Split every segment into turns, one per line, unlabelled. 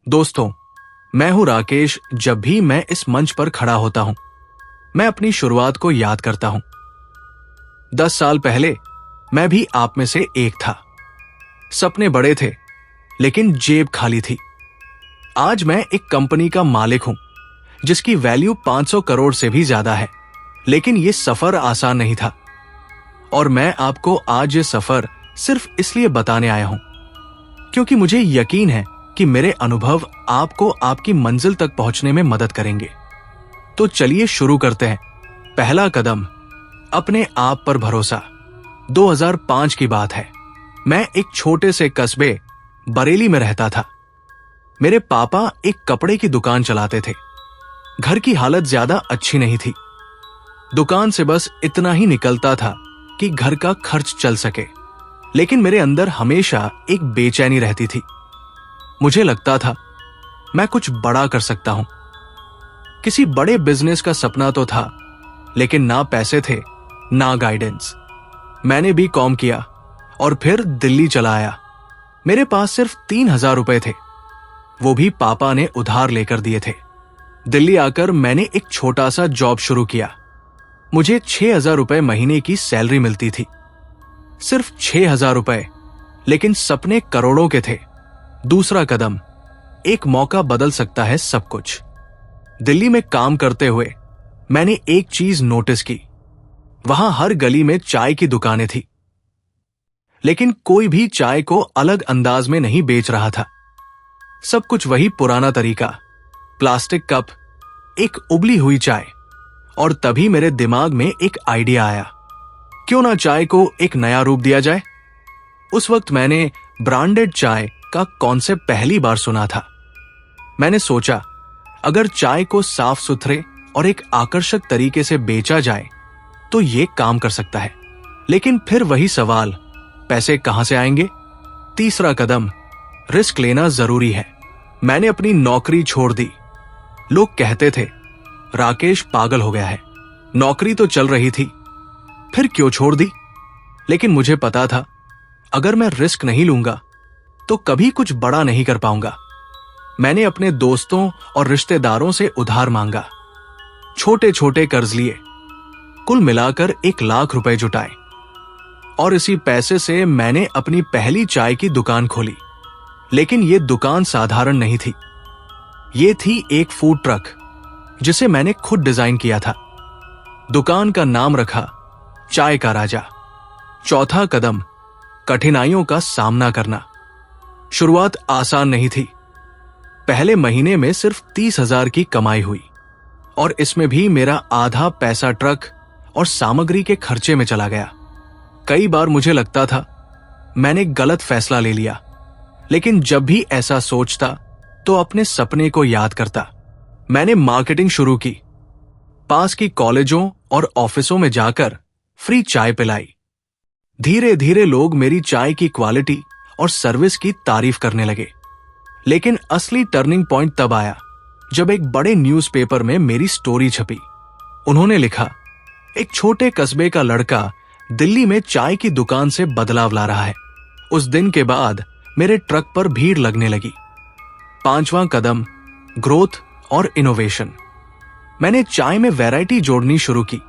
दोस्तों, मैं हूं राकेश। जब भी मैं इस मंच पर खड़ा होता हूं, मैं अपनी शुरुआत को याद करता हूं। 10 साल पहले मैं भी आप में से एक था। सपने बड़े थे, लेकिन जेब खाली थी। आज मैं एक कंपनी का मालिक हूं, जिसकी वैल्यू 500 करोड़ से भी ज्यादा है। लेकिन यह सफर आसान नहीं था, और मैं आपको आज ये सफर सिर्फ इसलिए बताने आया हूं क्योंकि मुझे यकीन है कि मेरे अनुभव आपको आपकी मंजिल तक पहुंचने में मदद करेंगे। तो चलिए शुरू करते हैं। पहला कदम, अपने आप पर भरोसा। 2005 की बात है। मैं एक छोटे से कस्बे बरेली में रहता था। मेरे पापा एक कपड़े की दुकान चलाते थे। घर की हालत ज्यादा अच्छी नहीं थी। दुकान से बस इतना ही निकलता था कि घर का खर्च चल सके। लेकिन मेरे अंदर हमेशा एक बेचैनी रहती थी। मुझे लगता था मैं कुछ बड़ा कर सकता हूं। किसी बड़े बिजनेस का सपना तो था, लेकिन ना पैसे थे, ना गाइडेंस। मैंने भी कॉम किया और फिर दिल्ली चला आया। मेरे पास सिर्फ 3,000 रुपए थे, वो भी पापा ने उधार लेकर दिए थे। दिल्ली आकर मैंने एक छोटा सा जॉब शुरू किया। मुझे 6,000 रुपए महीने की सैलरी मिलती थी। सिर्फ 6,000 रुपए, लेकिन सपने करोड़ों के थे। दूसरा कदम, एक मौका बदल सकता है सब कुछ। दिल्ली में काम करते हुए मैंने एक चीज नोटिस की। वहां हर गली में चाय की दुकानें थी, लेकिन कोई भी चाय को अलग अंदाज में नहीं बेच रहा था। सब कुछ वही पुराना तरीका, प्लास्टिक कप, एक उबली हुई चाय। और तभी मेरे दिमाग में एक आइडिया आया, क्यों ना चाय को एक नया रूप दिया जाए। उस वक्त मैंने ब्रांडेड चाय का कॉन्सेप्ट पहली बार सुना था। मैंने सोचा, अगर चाय को साफ सुथरे और एक आकर्षक तरीके से बेचा जाए तो ये काम कर सकता है। लेकिन फिर वही सवाल, पैसे कहां से आएंगे। तीसरा कदम, रिस्क लेना जरूरी है। मैंने अपनी नौकरी छोड़ दी। लोग कहते थे राकेश पागल हो गया है, नौकरी तो चल रही थी, फिर क्यों छोड़ दी। लेकिन मुझे पता था, अगर मैं रिस्क नहीं लूंगा तो कभी कुछ बड़ा नहीं कर पाऊंगा। मैंने अपने दोस्तों और रिश्तेदारों से उधार मांगा, छोटे छोटे कर्ज लिए, कुल मिलाकर 1,00,000 रुपए जुटाए। और इसी पैसे से मैंने अपनी पहली चाय की दुकान खोली। लेकिन यह दुकान साधारण नहीं थी। यह थी एक फूड ट्रक, जिसे मैंने खुद डिजाइन किया था। दुकान का नाम रखा चाय का राजा। चौथा कदम, कठिनाइयों का सामना करना। शुरुआत आसान नहीं थी। पहले महीने में सिर्फ 30,000 की कमाई हुई, और इसमें भी मेरा आधा पैसा ट्रक और सामग्री के खर्चे में चला गया। कई बार मुझे लगता था मैंने गलत फैसला ले लिया, लेकिन जब भी ऐसा सोचता तो अपने सपने को याद करता। मैंने मार्केटिंग शुरू की। पास की कॉलेजों और ऑफिसों में जाकर फ्री चाय पिलाई। धीरे धीरे लोग मेरी चाय की क्वालिटी और सर्विस की तारीफ करने लगे। लेकिन असली टर्निंग पॉइंट तब आया जब एक बड़े न्यूज़पेपर में मेरी स्टोरी छपी। उन्होंने लिखा, एक छोटे कस्बे का लड़का दिल्ली में चाय की दुकान से बदलाव ला रहा है। उस दिन के बाद मेरे ट्रक पर भीड़ लगने लगी। पांचवां कदम, ग्रोथ और इनोवेशन। मैंने चाय में वैरायटी जोड़नी शुरू की,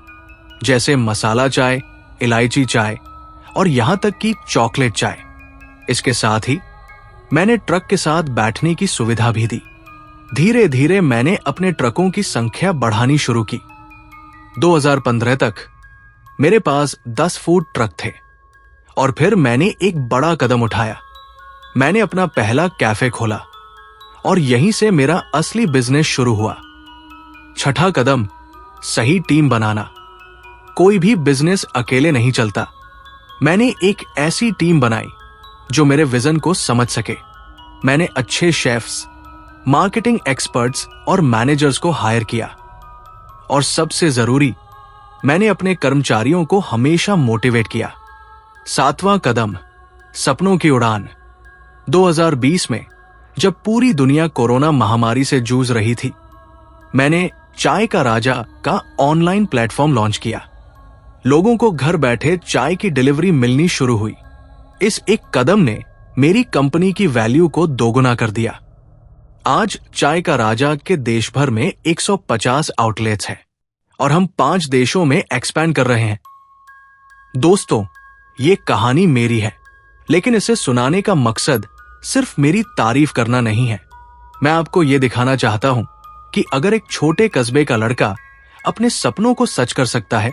जैसे मसाला चाय, इलायची चाय और यहां तक कि चॉकलेट चाय। इसके साथ ही मैंने ट्रक के साथ बैठने की सुविधा भी दी। धीरे धीरे मैंने अपने ट्रकों की संख्या बढ़ानी शुरू की। 2015 तक मेरे पास 10 फूड ट्रक थे। और फिर मैंने एक बड़ा कदम उठाया। मैंने अपना पहला कैफे खोला, और यहीं से मेरा असली बिजनेस शुरू हुआ। छठा कदम, सही टीम बनाना। कोई भी बिजनेस अकेले नहीं चलता। मैंने एक ऐसी टीम बनाई जो मेरे विजन को समझ सके। मैंने अच्छे शेफ्स, मार्केटिंग एक्सपर्ट्स और मैनेजर्स को हायर किया। और सबसे जरूरी, मैंने अपने कर्मचारियों को हमेशा मोटिवेट किया। सातवां कदम, सपनों की उड़ान। 2020 में जब पूरी दुनिया कोरोना महामारी से जूझ रही थी, मैंने चाय का राजा का ऑनलाइन प्लेटफॉर्म लॉन्च किया। लोगों को घर बैठे चाय की डिलीवरी मिलनी शुरू हुई। इस एक कदम ने मेरी कंपनी की वैल्यू को दोगुना कर दिया। आज चाय का राजा के देश भर में 150 आउटलेट्स हैं और हम 5 देशों में एक्सपैंड कर रहे हैं। दोस्तों, ये कहानी मेरी है, लेकिन इसे सुनाने का मकसद सिर्फ मेरी तारीफ करना नहीं है। मैं आपको ये दिखाना चाहता हूं कि अगर एक छोटे कस्बे का लड़का अपने सपनों को सच कर सकता है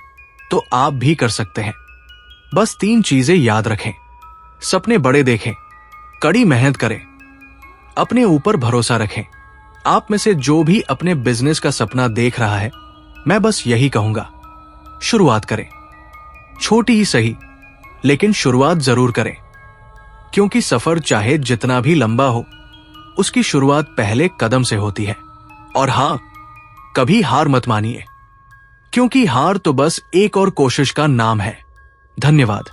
तो आप भी कर सकते हैं। बस 3 चीजें याद रखें। सपने बड़े देखें, कड़ी मेहनत करें, अपने ऊपर भरोसा रखें। आप में से जो भी अपने बिजनेस का सपना देख रहा है, मैं बस यही कहूंगा, शुरुआत करें। छोटी ही सही, लेकिन शुरुआत जरूर करें, क्योंकि सफर चाहे जितना भी लंबा हो, उसकी शुरुआत पहले कदम से होती है। और हां, कभी हार मत मानिए, क्योंकि हार तो बस एक और कोशिश का नाम है। धन्यवाद।